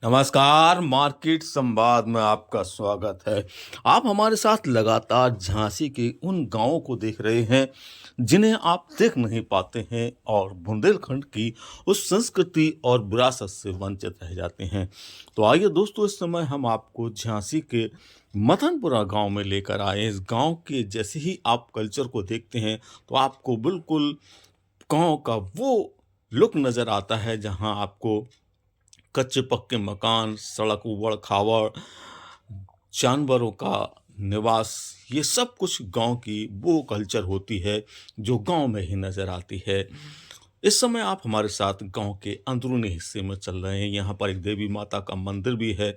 नमस्कार, मार्केट संवाद में आपका स्वागत है। आप हमारे साथ लगातार झांसी के उन गाँवों को देख रहे हैं, जिन्हें आप देख नहीं पाते हैं और बुंदेलखंड की उस संस्कृति और विरासत से वंचित रह जाते हैं। तो आइए दोस्तों, इस समय हम आपको झांसी के मथनपुरा गाँव में लेकर आए हैं। इस गाँव के जैसे ही आप कल्चर को देखते हैं, तो आपको बिल्कुल गाँव का वो लुक नज़र आता है, जहाँ आपको कच्चे-पक्के मकान, सड़क ऊबड़-खाबड़, जानवरों का निवास, ये सब कुछ गाँव की वो कल्चर होती है, जो गाँव में ही नज़र आती है। इस समय आप हमारे साथ गाँव के अंदरूनी हिस्से में चल रहे हैं। यहाँ पर एक देवी माता का मंदिर भी है।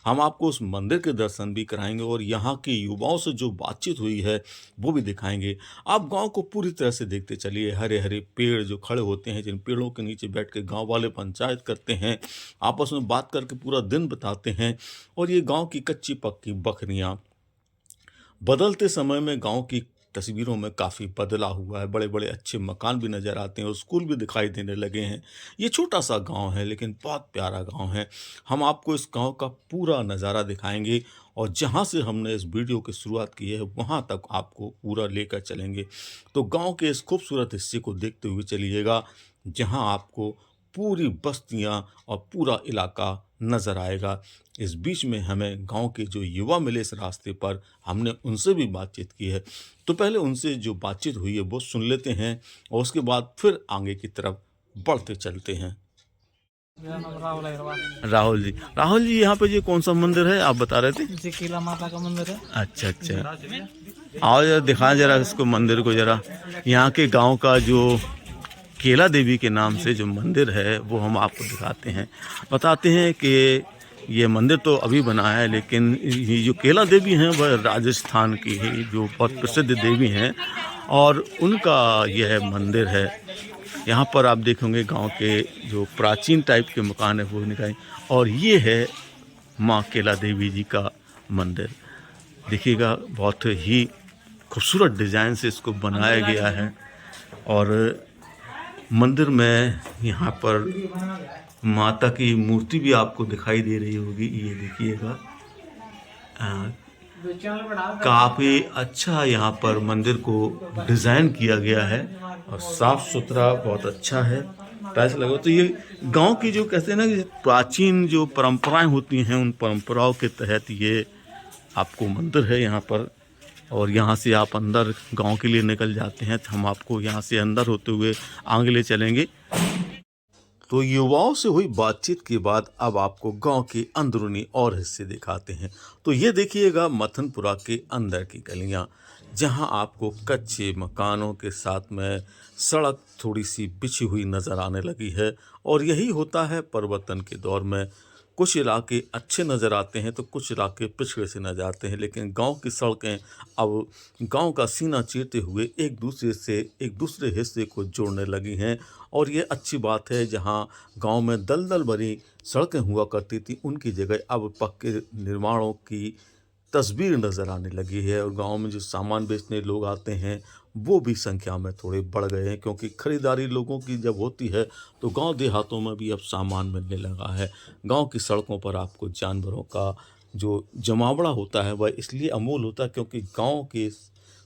हम आपको उस मंदिर के दर्शन भी कराएँगे और यहाँ के युवाओं से जो बातचीत हुई है, वो भी दिखाएँगे। आप गाँव को पूरी तरह से देखते चलिए। हरे-हरे पेड़ जो खड़े होते हैं, जिन पेड़ों के नीचे बैठ के गाँव वाले पंचायत करते हैं, आपस में बात करके पूरा दिन बिताते हैं। और ये गाँव की कच्ची-पक्की बखरियाँ बदलते समय में गाँव की तस्वीरों में काफ़ी बदलाव हुआ है। बड़े-बड़े अच्छे मकान भी नज़र आते हैं और स्कूल भी दिखाई देने लगे हैं। ये छोटा-सा गाँव है, लेकिन बहुत प्यारा गाँव है। हम आपको इस गाँव का पूरा नज़ारा दिखाएँगे और जहाँ से हमने इस वीडियो की शुरुआत की है, वहाँ तक आपको पूरा लेकर चलेंगे। तो गाँव के इस खूबसूरत हिस्से को देखते हुए चलिएगा, जहाँ आपको पूरी बस्तियाँ और पूरा इलाका नज़र आएगा। इस बीच में हमें गाँव के जो युवा मिले इस रास्ते पर, हमने उनसे भी बातचीत की है। तो पहले उनसे जो बातचीत हुई है वो सुन लेते हैं और उसके बाद फिर आगे की तरफ बढ़ते चलते हैं। मेरा नाम राहुल अग्रवाल। राहुल जी, यहाँ पे ये कौन-सा मंदिर है आप बता रहे थे? जी किला माता का मंदिर है। अच्छा, अच्छा। आओ ज़रा दिखाएँ ज़रा इसको मंदिर को ज़रा। यहाँ के गाँव का जो केला देवी के नाम से जो मंदिर है, वो हम आपको दिखाते हैं। बताते हैं कि ये मंदिर तो अभी बना है, लेकिन ये जो केला देवी हैं वह राजस्थान की ही जो बहुत प्रसिद्ध देवी हैं और उनका यह मंदिर है। यहाँ पर आप देखेंगे गाँव के जो प्राचीन टाइप के मकान है वो दिखाएँ और ये है माँ केला देवी जी का मंदिर। देखिएगा, बहुत ही खूबसूरत डिज़ाइन से इसको बनाया गया है और मंदिर में यहाँ पर माता की मूर्ति भी आपको दिखाई दे रही होगी। ये देखिएगा, काफ़ी अच्छा यहाँ पर मंदिर को डिज़ाइन किया गया है और साफ़ सुथरा बहुत अच्छा है। टाइल्स लगा, तो ये गांव की जो कहते हैं ना कि प्राचीन जो परंपराएं होती हैं, उन परंपराओं के तहत ये आपको मंदिर है यहाँ पर। और यहाँ से आप अंदर गांव के लिए निकल जाते हैं, तो हम आपको यहाँ से अंदर होते हुए आगे ले चलेंगे। तो युवाओं से हुई बातचीत के बाद अब आपको गांव के अंदरूनी और हिस्से दिखाते हैं। तो ये देखिएगा मथनपुरा के अंदर की गलियां, जहां आपको कच्चे मकानों के साथ में सड़क थोड़ी सी बिछी हुई नज़र आने लगी है। और यही होता है परिवर्तन के दौर में। कुछ इलाके अच्छे नज़र आते हैं तो कुछ इलाके पिछड़े से नज़र आते हैं, लेकिन गांव की सड़कें अब गांव का सीना चीरते हुए एक दूसरे से एक दूसरे हिस्से को जोड़ने लगी हैं। और ये अच्छी बात है, जहां गांव में दलदल भरी सड़कें हुआ करती थी, उनकी जगह अब पक्के निर्माणों की तस्वीर नज़र आने लगी है। और गांव में जो सामान बेचने लोग आते हैं, वो भी संख्या में थोड़े बढ़ गए हैं, क्योंकि ख़रीदारी लोगों की जब होती है तो गांव देहातों में भी अब सामान मिलने लगा है। गांव की सड़कों पर आपको जानवरों का जो जमावड़ा होता है वह इसलिए अमूल होता है, क्योंकि गांव के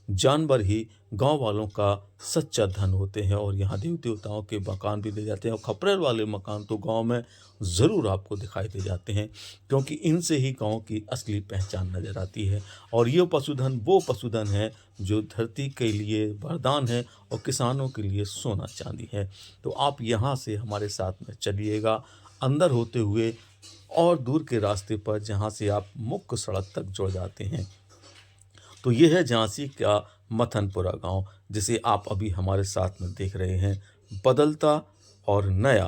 जानवर ही गांव वालों का सच्चा धन होते हैं। और यहाँ देवी देवताओं के मकान भी ले जाते हैं, और खपरेल वाले मकान तो गांव में ज़रूर आपको दिखाई दे जाते हैं, क्योंकि इनसे ही गांव की असली पहचान नज़र आती है। और ये पशुधन वो पशुधन है जो धरती के लिए वरदान है और किसानों के लिए सोना चांदी है। तो आप यहाँ से हमारे साथ में चलिएगा अंदर होते हुए और दूर के रास्ते पर, जहाँ से आप मुख्य सड़क तक जुड़ जाते हैं। तो ये है झांसी का मथनपुरा गांव, जिसे आप अभी हमारे साथ में देख रहे हैं। बदलता और नया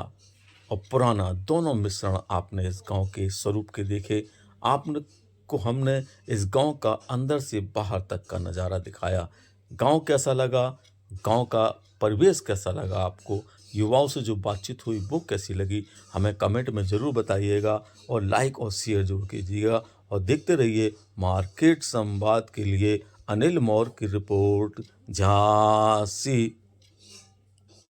और पुराना दोनों मिश्रण आपने इस गांव के स्वरूप के देखे। आपने को हमने इस गांव का अंदर से बाहर तक का नज़ारा दिखाया। गांव कैसा लगा, गांव का परिवेश कैसा लगा आपको, युवाओं से जो बातचीत हुई वो कैसी लगी, हमें कमेंट में ज़रूर बताइएगा और लाइक और शेयर ज़रूर कीजिएगा। और देखते रहिए मार्केट संवाद के लिए अनिल मौर्य की रिपोर्ट, झांसी।